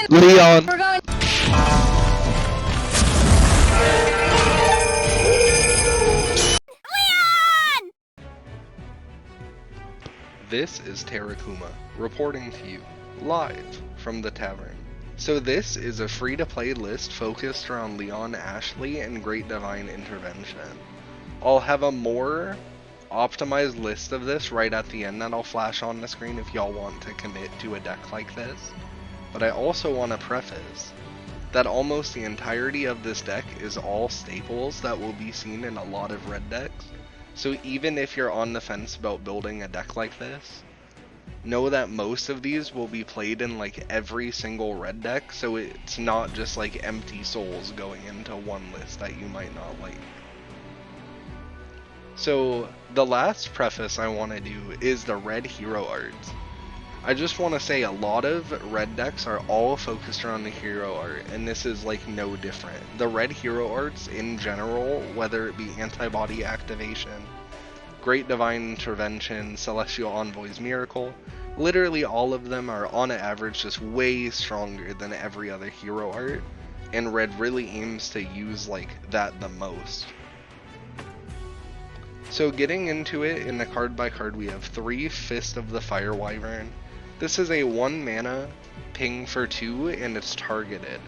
Leon. We're going. This is Tere reporting to you live from the tavern. So this is a free-to-play list focused around Leon, Ashley, and Great Divine Intervention. I'll have a more optimized list of this right at the end that I'll flash on the screen if y'all want to commit to a deck like this. But I also want to preface that almost the entirety of this deck is all staples that will be seen in a lot of red decks. So even if you're on the fence about building a deck like this, know that most of these will be played in like every single red deck, so it's not just like empty souls going into one list that you might not like. So the last preface I want to do is the red hero arts. I just want to say a lot of red decks are all focused around the hero art, and this is like no different. The red hero arts in general, whether it be antibody activation, Great Divine Intervention, Celestial Envoy's Miracle, literally all of them are on average just way stronger than every other hero art, and red really aims to use like that the most. So getting into it in the card by card, we have 3 Fist of the Fire Wyvern. This is a 1 mana ping for 2 and it's targeted.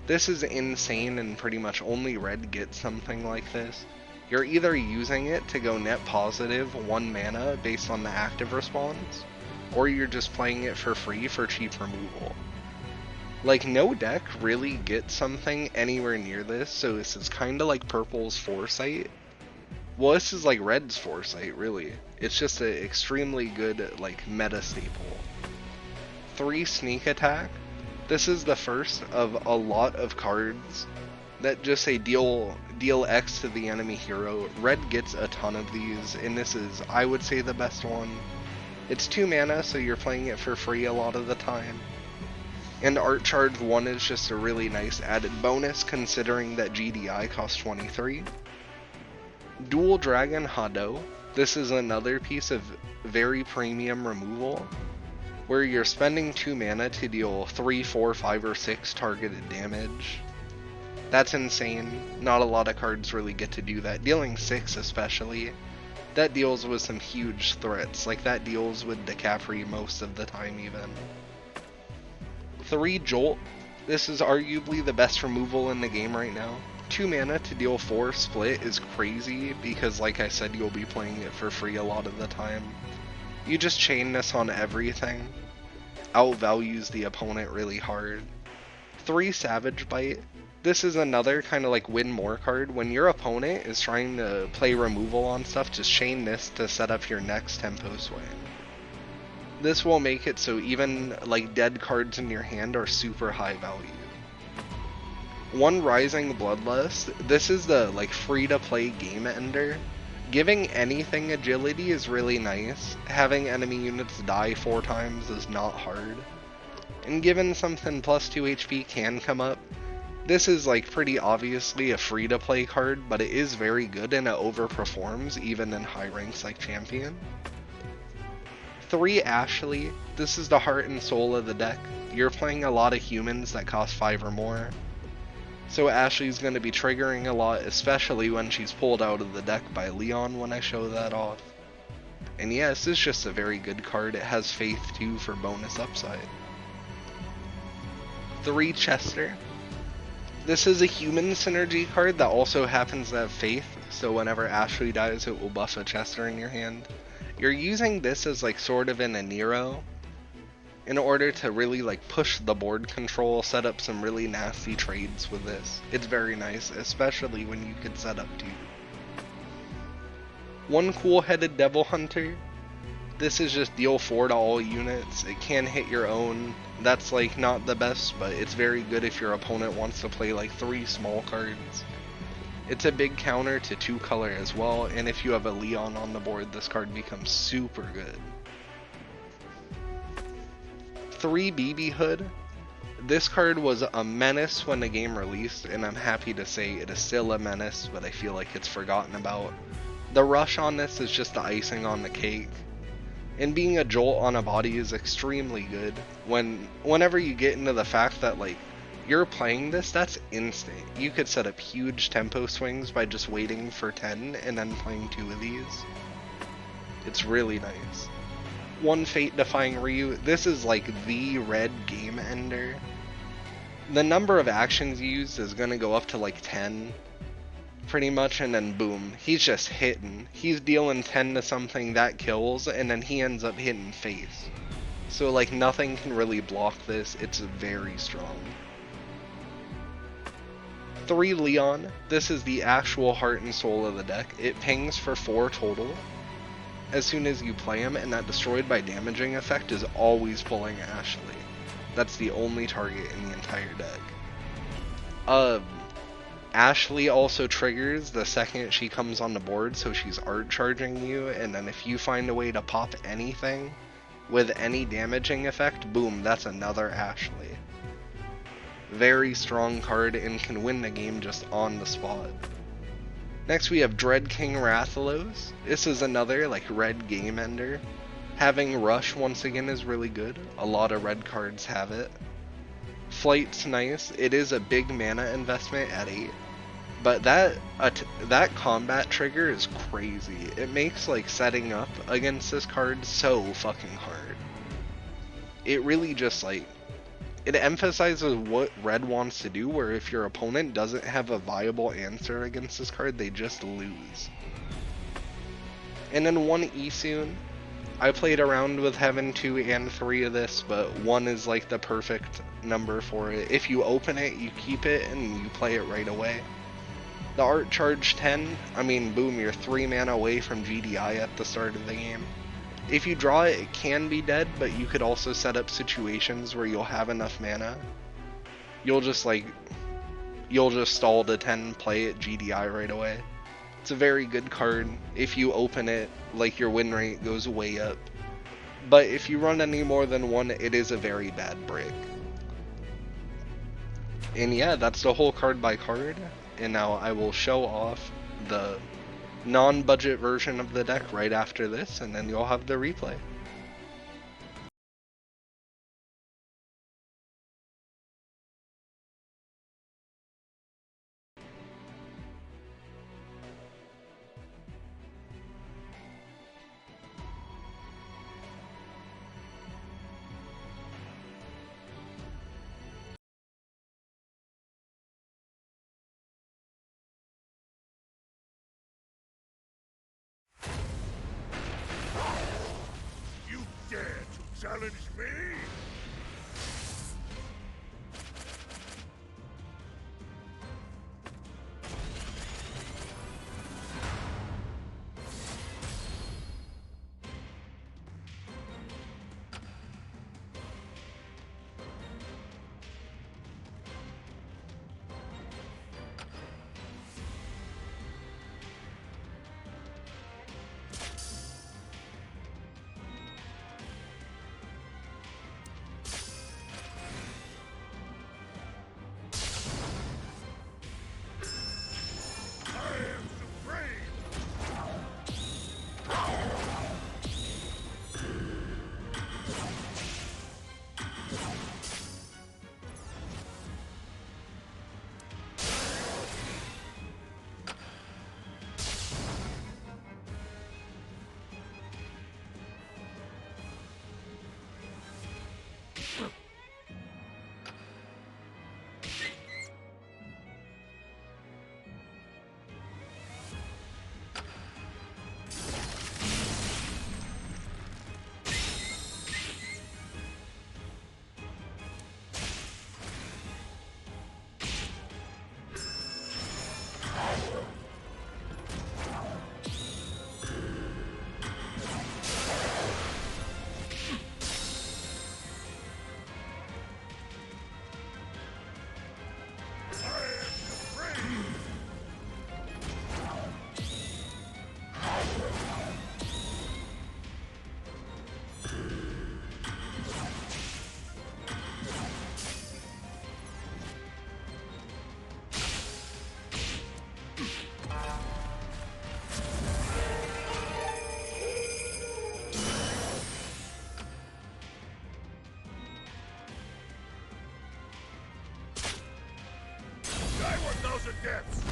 This is insane and pretty much only red gets something like this. You're either using it to go net positive 1 mana based on the active response, or you're just playing it for free for cheap removal. Like no deck really gets something anywhere near this, so this is kinda like purple's Foresight. Well, this is like red's Foresight, really. It's just an extremely good like meta staple. 3 Sneak Attack. This is the first of a lot of cards that just say deal X to the enemy hero. Red gets a ton of these, and this is, I would say, the best one. It's 2 mana, so you're playing it for free a lot of the time. And Art Charge 1 is just a really nice added bonus, considering that GDI costs 23. Dual Dragon Hado. This is another piece of very premium removal, where you're spending 2 mana to deal 3, 4, 5, or 6 targeted damage. That's insane. Not a lot of cards really get to do that. Dealing 6 especially. That deals with some huge threats. Like that deals with DeCapri most of the time even. 3 Jolt. This is arguably the best removal in the game right now. 2 mana to deal 4 split is crazy because like I said, you'll be playing it for free a lot of the time. You just chain this on everything. Outvalues the opponent really hard. 3 Savage Bite. This is another kind of like win more card. When your opponent is trying to play removal on stuff, just chain this to set up your next tempo swing. This will make it so even like dead cards in your hand are super high value. 1 Rising Bloodlust. This is the like free to play game ender. Giving anything agility is really nice. Having enemy units die 4 times is not hard. And given something plus 2 HP can come up, this is like pretty obviously a free to play card, but it is very good and it overperforms even in high ranks like Champion. 3 Ashley. This is the heart and soul of the deck. You're playing a lot of humans that cost 5 or more. So Ashley's going to be triggering a lot, especially when she's pulled out of the deck by Leon when I show that off. And yeah, this is just a very good card. It has Faith too for bonus upside. 3 Chester. This is a human synergy card that also happens to have Faith, so whenever Ashley dies it will buff a Chester in your hand. You're using this as like sort of in a Nero in order to really like push the board control, set up some really nasty trades with this. It's very nice, especially when you could set up 2. 1 Cool-Headed Devil Hunter. This is just deal 4 to all units. It can hit your own. That's like not the best, but it's very good if your opponent wants to play like 3 small cards. It's a big counter to 2 color as well, and if you have a Leon on the board, this card becomes super good. 3 BB Hood. This card was a menace when the game released, and I'm happy to say it is still a menace, but I feel like it's forgotten about. The rush on this is just the icing on the cake. And being a jolt on a body is extremely good whenever you get into the fact that like you're playing this, that's instant. You could set up huge tempo swings by just waiting for 10 and then playing 2 of these. It's really nice. One Fate Defying Ryu, this is like the red game ender. The number of actions used is gonna go up to like 10, pretty much, and then boom, he's just hitting. He's dealing 10 to something that kills, and then he ends up hitting face. So like nothing can really block this, it's very strong. 3 Leon, this is the actual heart and soul of the deck. It pings for 4 total as soon as you play him, and that destroyed by damaging effect is always pulling Ashley. That's the only target in the entire deck. Ashley also triggers the second she comes on the board, so she's art charging you, and then if you find a way to pop anything with any damaging effect, boom, that's another Ashley. Very strong card and can win the game just on the spot. Next we have Dread King Rathalos. This is another like red game ender. Having Rush once again is really good. A lot of red cards have it. Flight's nice. It is a big mana investment at 8. But that combat trigger is crazy. It makes like setting up against this card so fucking hard. It really just like, it emphasizes what red wants to do, where if your opponent doesn't have a viable answer against this card, they just lose. And then 1 Esoon. I played around with having 2 and 3 of this, but 1 is like the perfect number for it. If you open it, you keep it, and you play it right away. The art charge 10, I mean, boom, you're 3 mana away from GDI at the start of the game. If you draw it, it can be dead, but you could also set up situations where you'll have enough mana. You'll just stall to 10, play it GDI right away. It's a very good card. If you open it, like, your win rate goes way up. But if you run any more than 1, it is a very bad break. And yeah, that's the whole card by card. And now I will show off the non-budget version of the deck right after this, and then you'll have the replay. You dare to challenge me? 1,000 deaths.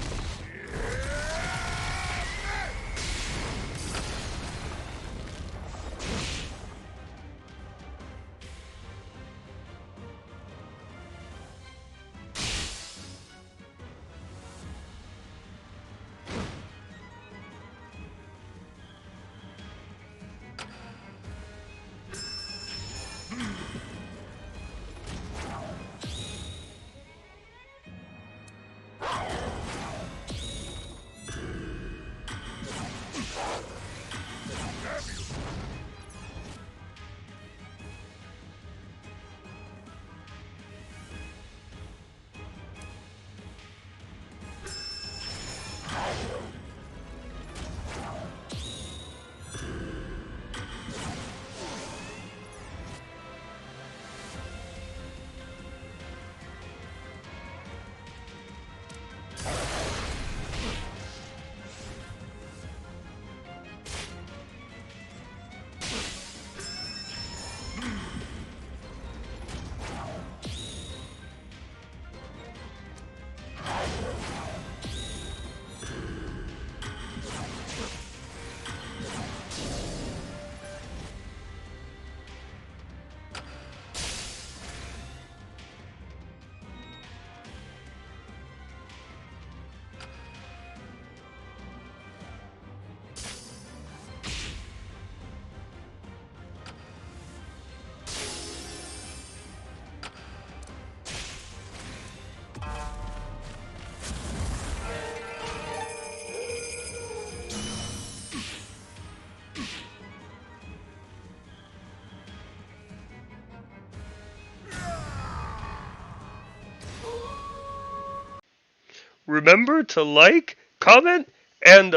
Remember to like, comment, and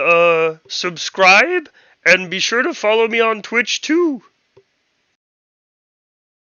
subscribe, and be sure to follow me on Twitch too.